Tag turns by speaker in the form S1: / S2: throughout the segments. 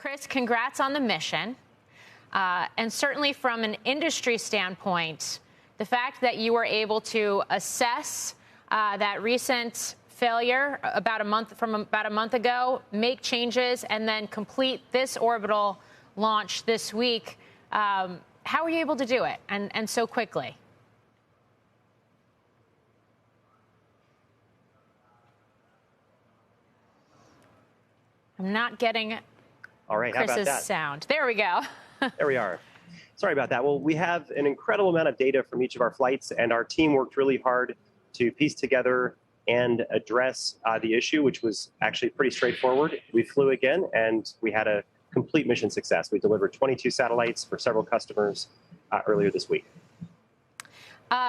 S1: Chris, congrats on the mission. And certainly from an industry standpoint, the fact that you were able to assess that recent failure about a month ago, make changes, and then complete this orbital launch this week. How were you able to do it and so quickly? I'm not getting
S2: All right,
S1: Chris's
S2: how about that?
S1: sound. There we go.
S2: There we are. Sorry about that. Well, we have an incredible amount of data from each of our flights, and our team worked really hard to piece together and address the issue, which was actually pretty straightforward. We flew again, and we had a complete mission success. We delivered 22 satellites for several customers earlier this week.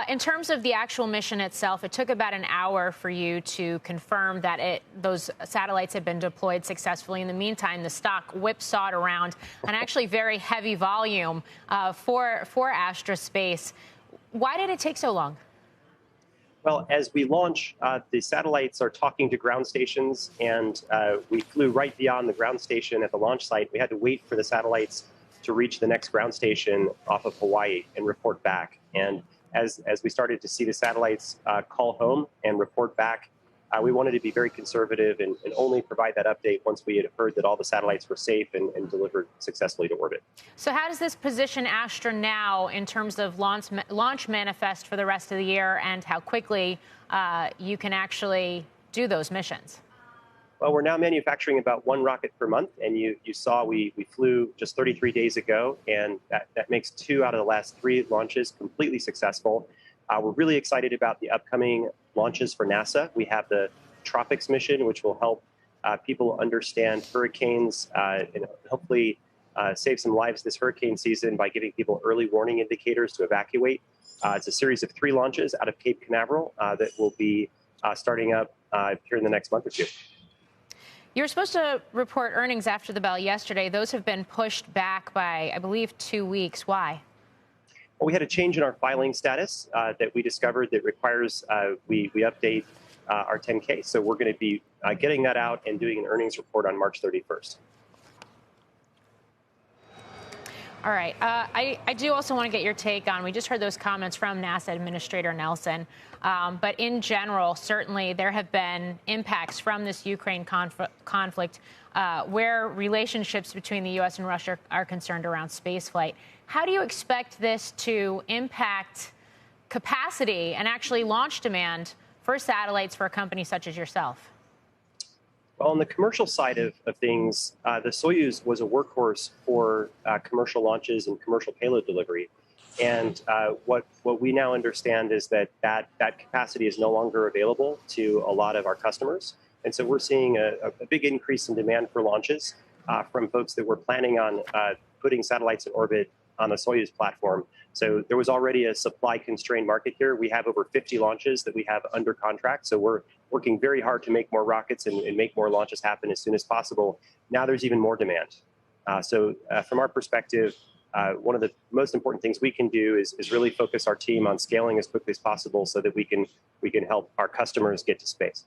S1: In terms of the actual mission itself, it took about an hour for you to confirm that those satellites had been deployed successfully. In the meantime, the stock whipsawed around an actually very heavy volume for Astra Space. Why did it take so long?
S2: Well, as we launch, the satellites are talking to ground stations, and we flew right beyond the ground station at the launch site. We had to wait for the satellites to reach the next ground station off of Hawaii and report back. And as we started to see the satellites call home and report back, we wanted to be very conservative and only provide that update once we had heard that all the satellites were safe and delivered successfully to orbit.
S1: So how does this position Astra now in terms of launch manifest for the rest of the year and how quickly you can actually do those missions?
S2: Well, we're now manufacturing about one rocket per month, and you saw we flew just 33 days ago, and that makes 2 out of the last 3 launches completely successful. We're really excited about the upcoming launches for NASA. We have the Tropics mission, which will help people understand hurricanes and hopefully save some lives this hurricane season by giving people early warning indicators to evacuate. It's a series of 3 launches out of Cape Canaveral that will be starting up here in the next month or 2.
S1: You were supposed to report earnings after the bell yesterday. Those have been pushed back by, I believe, 2 weeks. Why?
S2: Well, we had a change in our filing status that we discovered that requires we update our 10K. So we're going to be getting that out and doing an earnings report on March 31st.
S1: All right. I do also want to get your take on, we just heard those comments from NASA Administrator Nelson. But in general, certainly there have been impacts from this Ukraine conflict where relationships between the U.S. and Russia are concerned around spaceflight. How do you expect this to impact capacity and actually launch demand for satellites for a company such as yourself?
S2: Well, on the commercial side of things, the Soyuz was a workhorse for commercial launches and commercial payload delivery. And what we now understand is that capacity is no longer available to a lot of our customers. And so we're seeing a big increase in demand for launches from folks that were planning on putting satellites in orbit on the Soyuz platform. So there was already a supply-constrained market here. We have over 50 launches that we have under contract. So we're working very hard to make more rockets and make more launches happen as soon as possible. Now there's even more demand. So from our perspective, one of the most important things we can do is really focus our team on scaling as quickly as possible so that we can help our customers get to space.